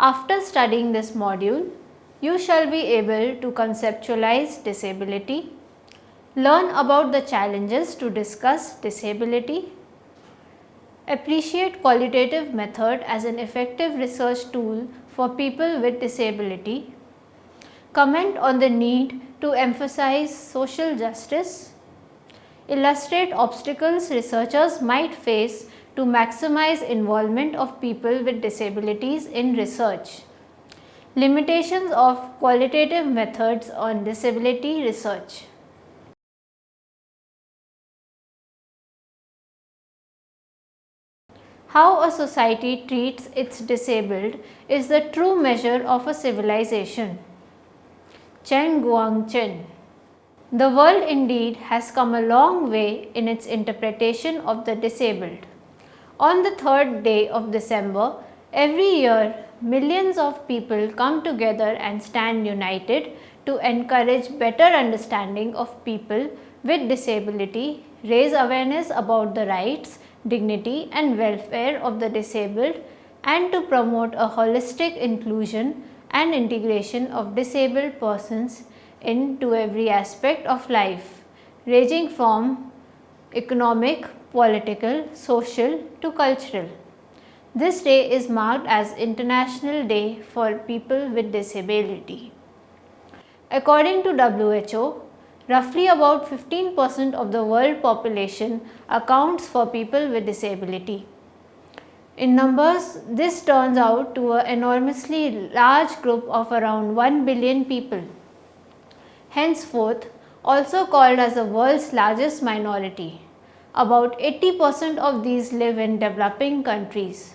After studying this module, you shall be able to conceptualize disability, learn about the challenges to discuss disability, appreciate qualitative method as an effective research tool for people with disability, comment on the need to emphasize social justice, illustrate obstacles researchers might face to maximize involvement of people with disabilities in research, limitations of qualitative methods on disability research. How a society treats its disabled is the true measure of a civilization. Chen Guangchen. The world indeed has come a long way in its interpretation of the disabled. On the 3rd day of December, every year millions of people come together and stand united to encourage better understanding of people with disability, raise awareness about the rights, dignity and welfare of the disabled, and to promote a holistic inclusion and integration of disabled persons into every aspect of life, ranging from economic, political, social to cultural. This day is marked as International Day for People with Disability. According to WHO, roughly about 15% of the world population accounts for people with disability. In numbers, this turns out to an enormously large group of around 1 billion people. Henceforth, also called as the world's largest minority. About 80% of these live in developing countries.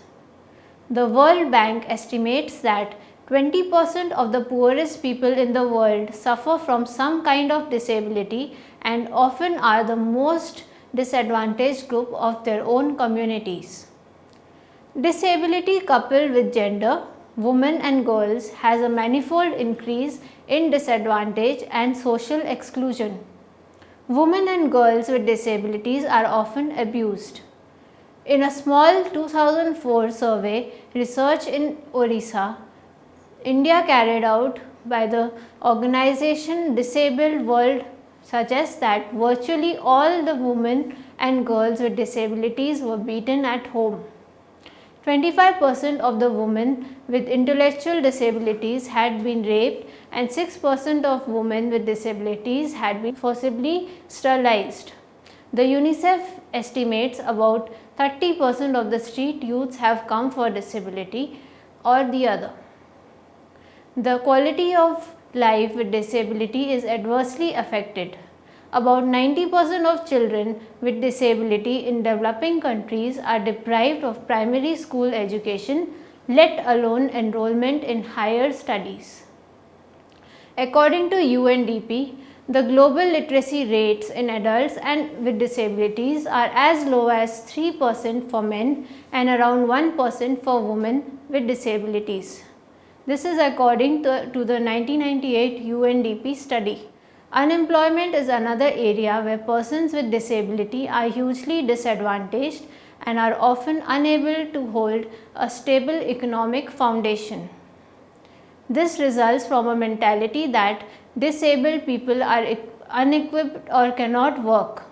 The World Bank estimates that 20% of the poorest people in the world suffer from some kind of disability and often are the most disadvantaged group of their own communities. Disability coupled with gender, women and girls has a manifold increase in disadvantage and social exclusion. Women and girls with disabilities are often abused. In a small 2004 survey research in Orissa, India carried out by the organization Disabled World suggests that virtually all the women and girls with disabilities were beaten at home. 25% of the women with intellectual disabilities had been raped and 6% of women with disabilities had been forcibly sterilized. The UNICEF estimates about 30% of the street youths have come for disability or the other. The quality of life with disability is adversely affected. About 90% of children with disability in developing countries are deprived of primary school education, let alone enrollment in higher studies. According to UNDP, the global literacy rates in adults and with disabilities are as low as 3% for men and around 1% for women with disabilities. This is according to the 1998 UNDP study. Unemployment is another area where persons with disability are hugely disadvantaged and are often unable to hold a stable economic foundation. This results from a mentality that disabled people are unequipped or cannot work.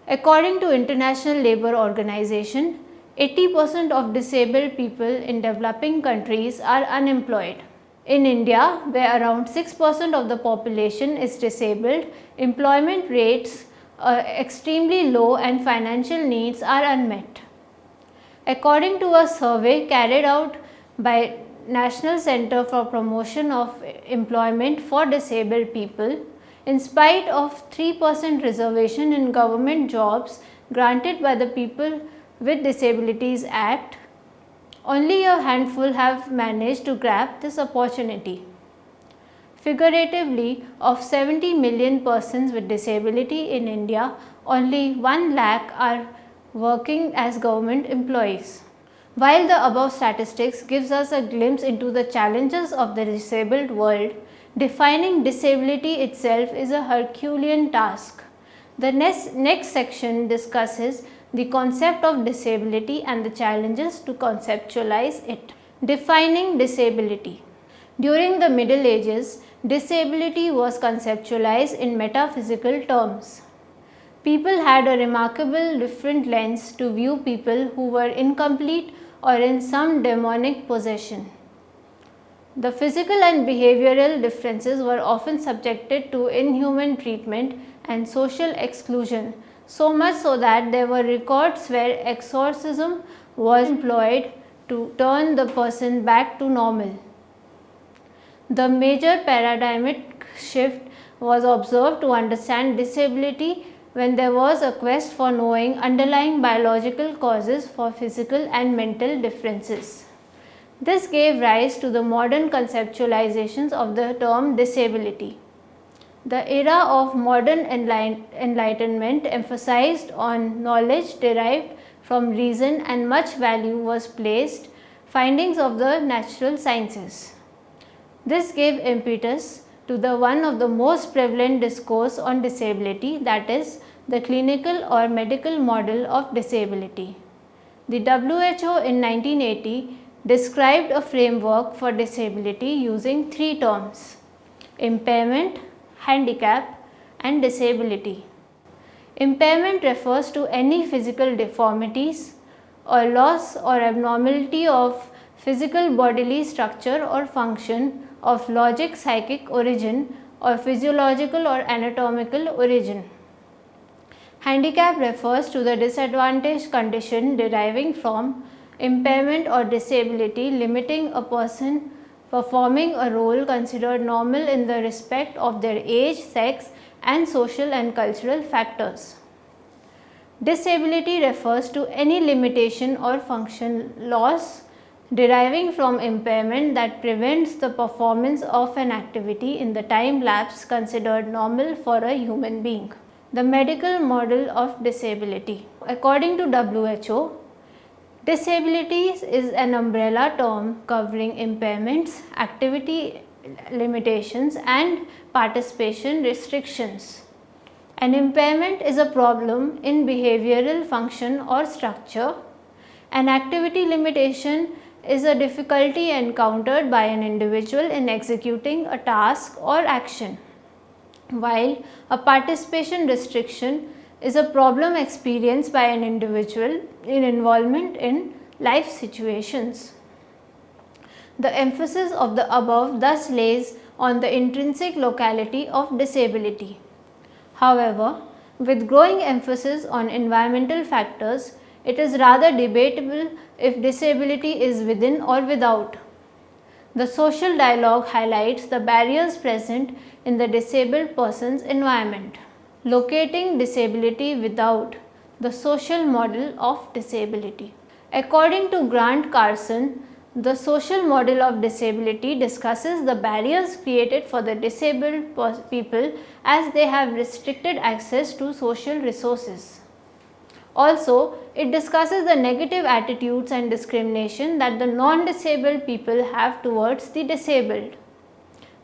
According to International Labour Organization, 80% of disabled people in developing countries are unemployed. In India, where around 6% of the population is disabled, employment rates are extremely low and financial needs are unmet. According to a survey carried out by National Center for Promotion of Employment for Disabled People, in spite of 3% reservation in government jobs granted by the People with Disabilities Act, only a handful have managed to grab this opportunity. Figuratively, of 70 million persons with disability in India, only 1 lakh are working as government employees. While the above statistics gives us a glimpse into the challenges of the disabled world, defining disability itself is a Herculean task. The next section discusses the concept of disability and the challenges to conceptualize it. Defining disability. During the Middle Ages, disability was conceptualized in metaphysical terms. People had a remarkable different lens to view people who were incomplete or in some demonic possession. The physical and behavioral differences were often subjected to inhuman treatment and social exclusion, so much so that there were records where exorcism was employed to turn the person back to normal. The major paradigmatic shift was observed to understand disability when there was a quest for knowing underlying biological causes for physical and mental differences. This gave rise to the modern conceptualizations of the term disability. The era of modern enlightenment emphasized on knowledge derived from reason and much value was placed findings of the natural sciences. This gave impetus to the one of the most prevalent discourse on disability, that is, the clinical or medical model of disability. The WHO in 1980 described a framework for disability using three terms: impairment, handicap, and disability. Impairment refers to any physical deformities or loss or abnormality of physical bodily structure or function of logic, psychic origin or physiological or anatomical origin. Handicap refers to the disadvantaged condition deriving from impairment or disability limiting a person performing a role considered normal in the respect of their age, sex, and social and cultural factors. Disability refers to any limitation or function loss deriving from impairment that prevents the performance of an activity in the time lapse considered normal for a human being. The medical model of disability. According to WHO, disabilities is an umbrella term covering impairments, activity limitations, and participation restrictions. An impairment is a problem in behavioral function or structure. An activity limitation is a difficulty encountered by an individual in executing a task or action, while a participation restriction is a problem experienced by an individual in involvement in life situations. The emphasis of the above thus lays on the intrinsic locality of disability. However, with growing emphasis on environmental factors, it is rather debatable if disability is within or without. The social dialogue highlights the barriers present in the disabled person's environment. Locating disability without the social model of disability. According to Grant Carson, the social model of disability discusses the barriers created for the disabled people as they have restricted access to social resources. Also, it discusses the negative attitudes and discrimination that the non-disabled people have towards the disabled.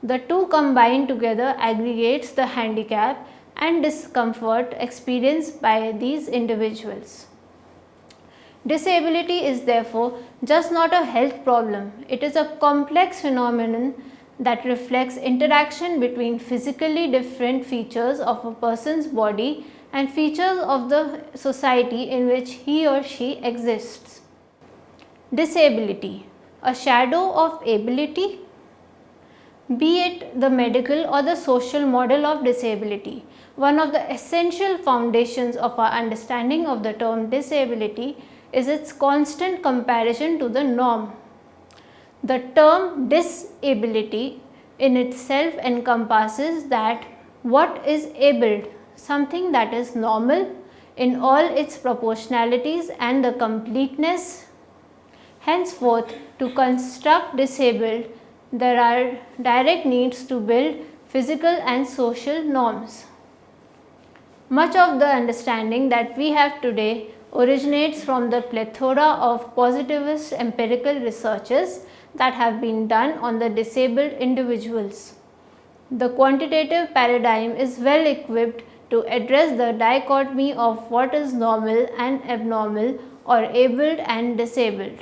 The two combined together aggregates the handicap and discomfort experienced by these individuals. Disability is therefore just not a health problem, it is a complex phenomenon that reflects interaction between physically different features of a person's body and features of the society in which he or she exists. Disability, a shadow of ability? Be it the medical or the social model of disability, one of the essential foundations of our understanding of the term disability is its constant comparison to the norm. The term disability in itself encompasses that what is abled, something that is normal in all its proportionalities and the completeness. Henceforth, to construct disabled, there are direct needs to build physical and social norms. Much of the understanding that we have today originates from the plethora of positivist empirical researches that have been done on the disabled individuals. The quantitative paradigm is well equipped to address the dichotomy of what is normal and abnormal or abled and disabled.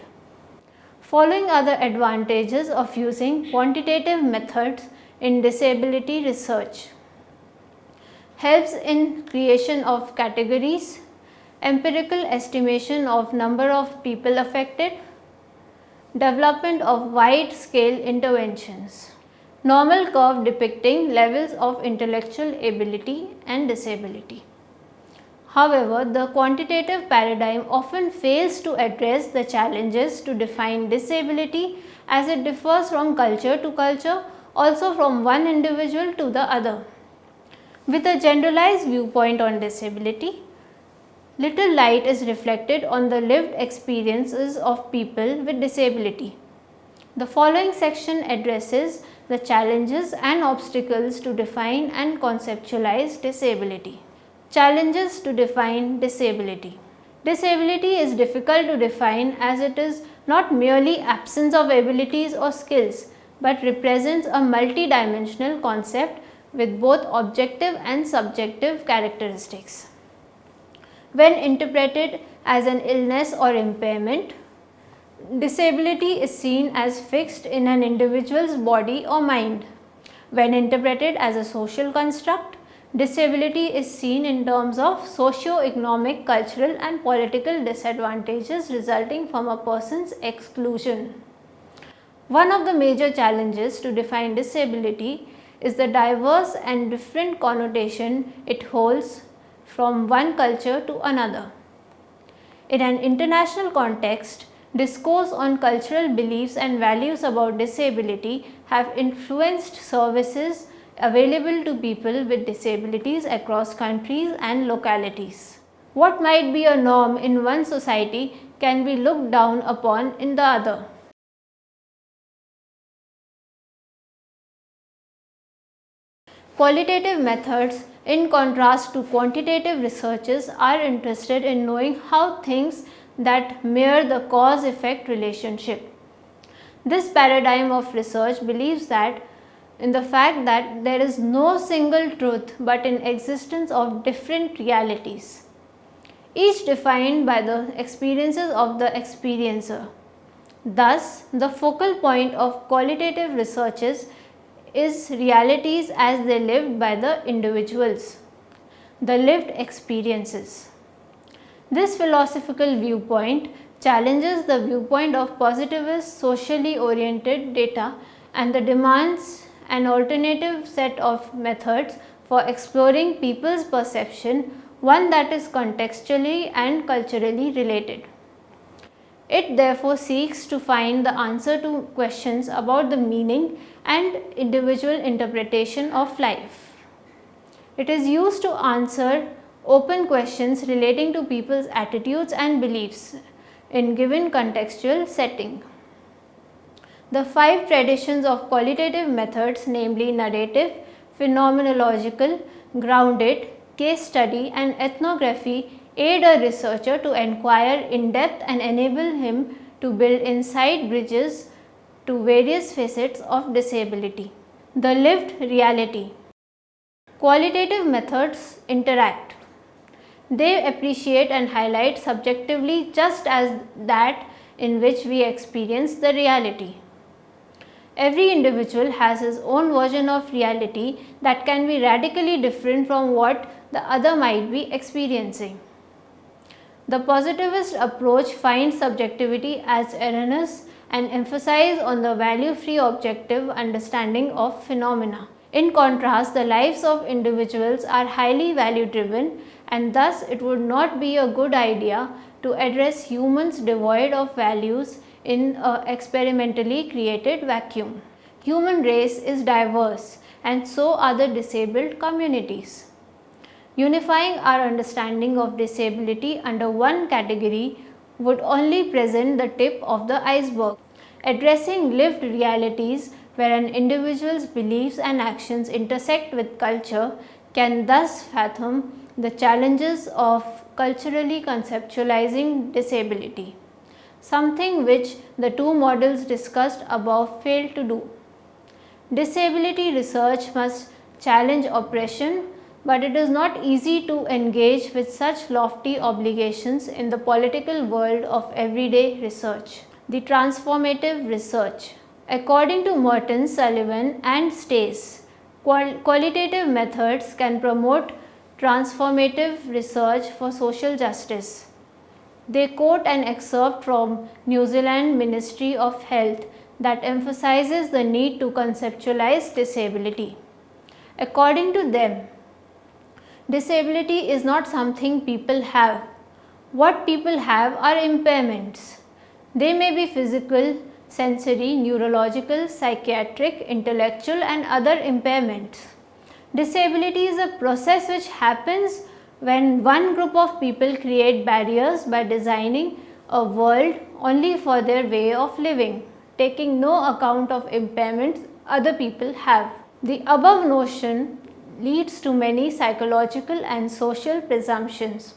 Following are the advantages of using quantitative methods in disability research. Helps in creation of categories, empirical estimation of number of people affected, development of wide-scale interventions. Normal curve depicting levels of intellectual ability and disability. However, the quantitative paradigm often fails to address the challenges to define disability as it differs from culture to culture, also from one individual to the other. With a generalized viewpoint on disability, little light is reflected on the lived experiences of people with disability. The following section addresses the challenges and obstacles to define and conceptualize disability. Challenges to define disability. Disability is difficult to define as it is not merely absence of abilities or skills, but represents a multidimensional concept with both objective and subjective characteristics. When interpreted as an illness or impairment, disability is seen as fixed in an individual's body or mind. When interpreted as a social construct, disability is seen in terms of socio-economic, cultural and political disadvantages resulting from a person's exclusion. One of the major challenges to define disability is the diverse and different connotation it holds from one culture to another. In an international context, discourse on cultural beliefs and values about disability have influenced services available to people with disabilities across countries and localities. What might be a norm in one society can be looked down upon in the other. Qualitative methods, in contrast to quantitative researches, are interested in knowing how things that mirror the cause-effect relationship. This paradigm of research believes that in the fact that there is no single truth but in existence of different realities, each defined by the experiences of the experiencer. Thus, the focal point of qualitative researches is realities as they lived by the individuals, the lived experiences. This philosophical viewpoint challenges the viewpoint of positivist socially oriented data and the demands an alternative set of methods for exploring people's perception, one that is contextually and culturally related. It therefore seeks to find the answer to questions about the meaning and individual interpretation of life. It is used to answer open questions relating to people's attitudes and beliefs in given contextual setting. The 5 traditions of qualitative methods, namely narrative, phenomenological, grounded, case study and ethnography, aid a researcher to inquire in depth and enable him to build insight bridges to various facets of disability. The lived reality. Qualitative methods interact. They appreciate and highlight subjectively just as that in which we experience the reality. Every individual has his own version of reality that can be radically different from what the other might be experiencing. The positivist approach finds subjectivity as erroneous and emphasizes on the value-free objective understanding of phenomena. In contrast, the lives of individuals are highly value-driven, and thus it would not be a good idea to address humans devoid of values in an experimentally created vacuum. Human race is diverse, and so are the disabled communities. Unifying our understanding of disability under one category would only present the tip of the iceberg. Addressing lived realities where an individual's beliefs and actions intersect with culture can thus fathom the challenges of culturally conceptualizing disability, something which the 2 models discussed above failed to do. Disability research must challenge oppression, but it is not easy to engage with such lofty obligations in the political world of everyday research. the transformative research. According to Mertens, Sullivan and Stace, qualitative methods can promote transformative research for social justice. They quote an excerpt from New Zealand Ministry of Health that emphasizes the need to conceptualize disability. According to them, disability is not something people have. What people have are impairments. They may be physical, sensory, neurological, psychiatric, intellectual and other impairments. Disability is a process which happens when one group of people create barriers by designing a world only for their way of living, taking no account of impairments other people have. The above notion leads to many psychological and social presumptions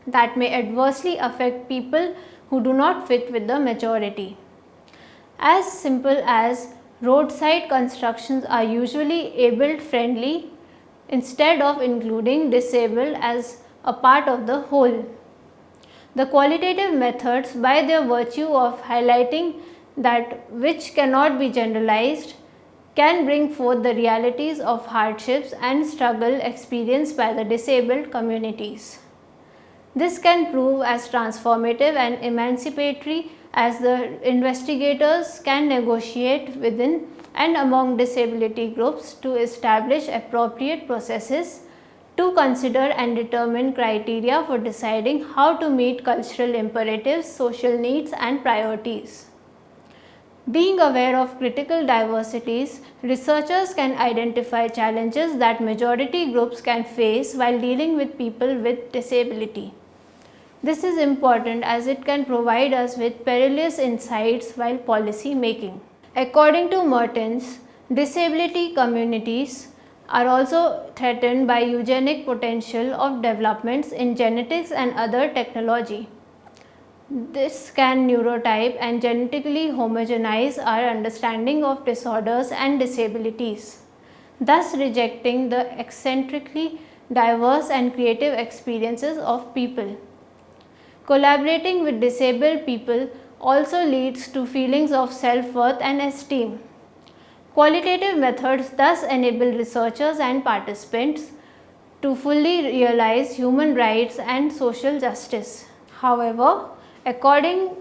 that may adversely affect people who do not fit with the majority. As simple as roadside constructions are usually abled friendly instead of including disabled as a part of the whole. The qualitative methods, by their virtue of highlighting that which cannot be generalized, can bring forth the realities of hardships and struggle experienced by the disabled communities. This can prove as transformative and emancipatory as the investigators can negotiate within and among disability groups to establish appropriate processes to consider and determine criteria for deciding how to meet cultural imperatives, social needs and priorities. Being aware of critical diversities, researchers can identify challenges that majority groups can face while dealing with people with disability. This is important as it can provide us with perilous insights while policy making. According to Mertens, disability communities are also threatened by eugenic potential of developments in genetics and other technology. This can neurotype and genetically homogenize our understanding of disorders and disabilities, thus rejecting the eccentrically diverse and creative experiences of people. Collaborating with disabled people also leads to feelings of self-worth and esteem. Qualitative methods thus enable researchers and participants to fully realize human rights and social justice. However, according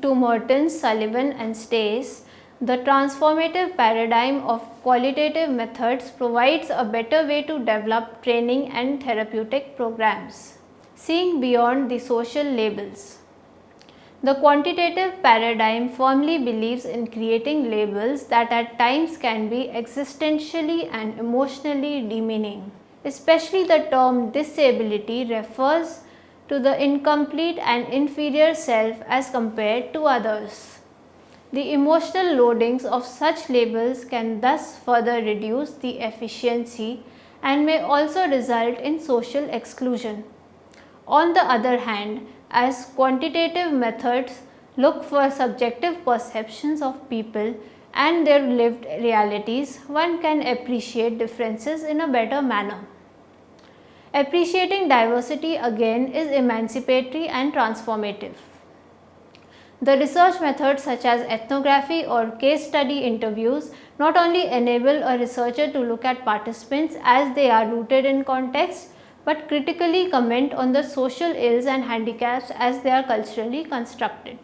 to Mertens, Sullivan and Stace, the transformative paradigm of qualitative methods provides a better way to develop training and therapeutic programs, seeing beyond the social labels. The quantitative paradigm firmly believes in creating labels that at times can be existentially and emotionally demeaning. Especially the term disability refers to the incomplete and inferior self as compared to others. The emotional loadings of such labels can thus further reduce the efficiency and may also result in social exclusion. On the other hand, as quantitative methods look for subjective perceptions of people and their lived realities, one can appreciate differences in a better manner. Appreciating diversity again is emancipatory and transformative. The research methods such as ethnography or case study interviews not only enable a researcher to look at participants as they are rooted in context, but critically comment on the social ills and handicaps as they are culturally constructed.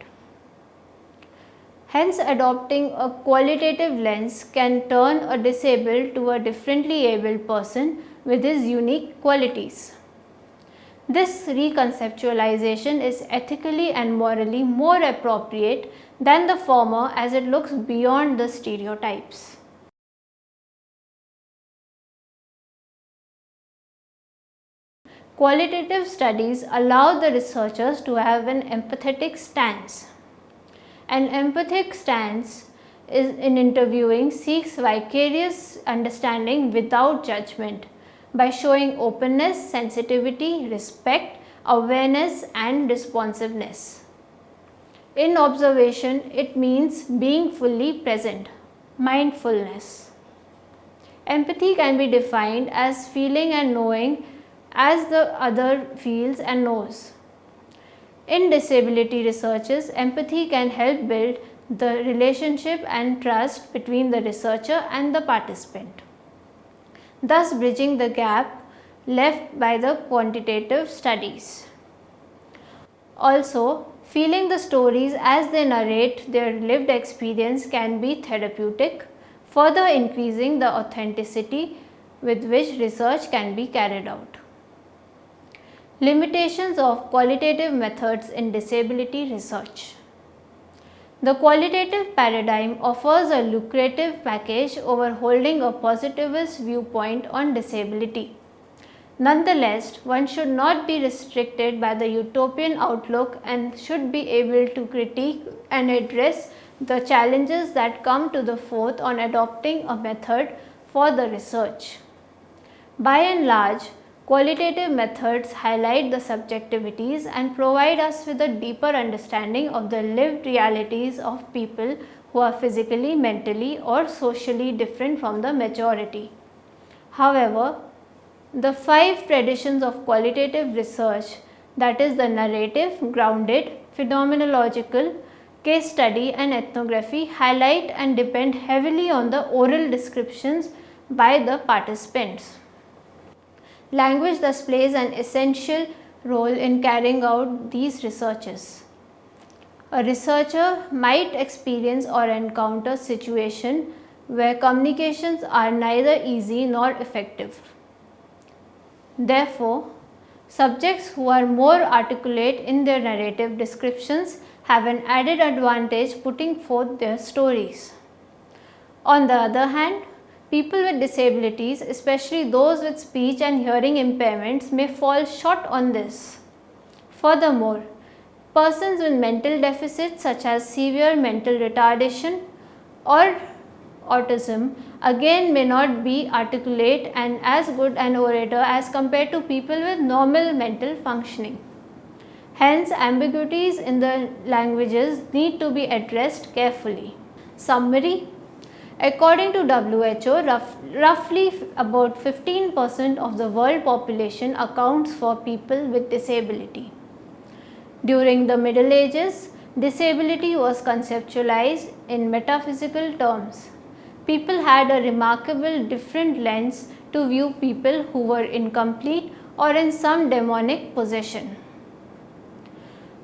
Hence, adopting a qualitative lens can turn a disabled to a differently abled person with his unique qualities. This reconceptualization is ethically and morally more appropriate than the former as it looks beyond the stereotypes. Qualitative studies allow the researchers to have an empathetic stance. An empathic stance in interviewing seeks vicarious understanding without judgment by showing openness, sensitivity, respect, awareness and responsiveness. In observation, it means being fully present, mindfulness. Empathy can be defined as feeling and knowing as the other feels and knows. In disability researches, empathy can help build the relationship and trust between the researcher and the participant, thus bridging the gap left by the quantitative studies. Also, feeling the stories as they narrate their lived experience can be therapeutic, further increasing the authenticity with which research can be carried out. Limitations of qualitative methods in disability research. The qualitative paradigm offers a lucrative package over holding a positivist viewpoint on disability. Nonetheless, one should not be restricted by the utopian outlook and should be able to critique and address the challenges that come to the fore on adopting a method for the research. By and large, qualitative methods highlight the subjectivities and provide us with a deeper understanding of the lived realities of people who are physically, mentally, or socially different from the majority. However, the 5 traditions of qualitative research, that is the narrative, grounded, phenomenological, case study and ethnography, highlight and depend heavily on the oral descriptions by the participants. Language thus plays an essential role in carrying out these researches. A researcher might experience or encounter situations where communications are neither easy nor effective. Therefore, subjects who are more articulate in their narrative descriptions have an added advantage putting forth their stories. On the other hand, people with disabilities, especially those with speech and hearing impairments, may fall short on this. Furthermore, persons with mental deficits such as severe mental retardation or autism again may not be articulate and as good an orator as compared to people with normal mental functioning. Hence, ambiguities in the languages need to be addressed carefully. Summary. According to WHO, roughly about 15% of the world population accounts for people with disability. During the Middle Ages, disability was conceptualized in metaphysical terms. People had a remarkable different lens to view people who were incomplete or in some demonic possession.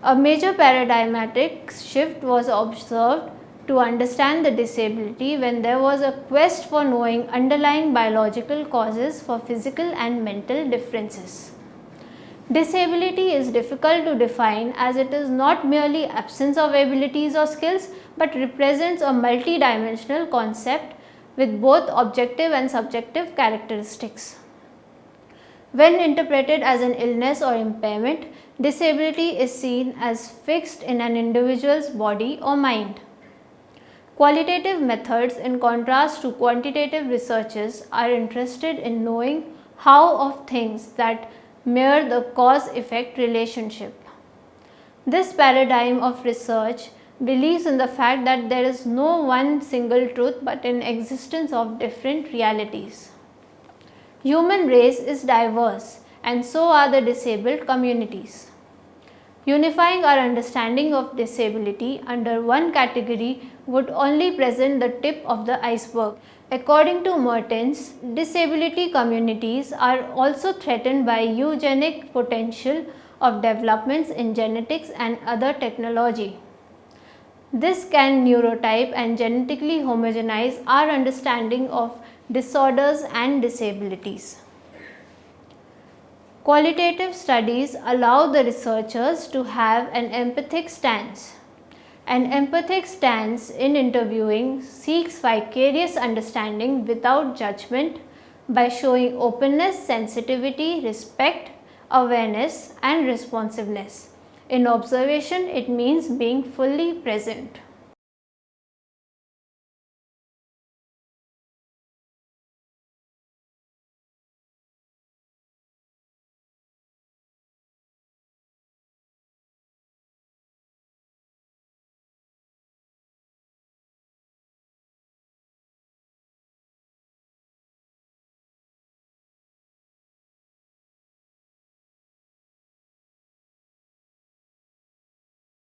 A major paradigmatic shift was observed to understand the disability when there was a quest for knowing underlying biological causes for physical and mental differences. Disability is difficult to define as it is not merely absence of abilities or skills but represents a multi-dimensional concept with both objective and subjective characteristics. When interpreted as an illness or impairment, disability is seen as fixed in an individual's body or mind. Qualitative methods, in contrast to quantitative researches, are interested in knowing how of things that mirror the cause-effect relationship. This paradigm of research believes in the fact that there is no one single truth but an existence of different realities. Human race is diverse and so are the disabled communities. Unifying our understanding of disability under one category would only present the tip of the iceberg. According to Mertens, disability communities are also threatened by eugenic potential of developments in genetics and other technology. This can neurotype and genetically homogenize our understanding of disorders and disabilities. Qualitative studies allow the researchers to have an empathic stance. An empathic stance in interviewing seeks vicarious understanding without judgment by showing openness, sensitivity, respect, awareness, and responsiveness. In observation, it means being fully present.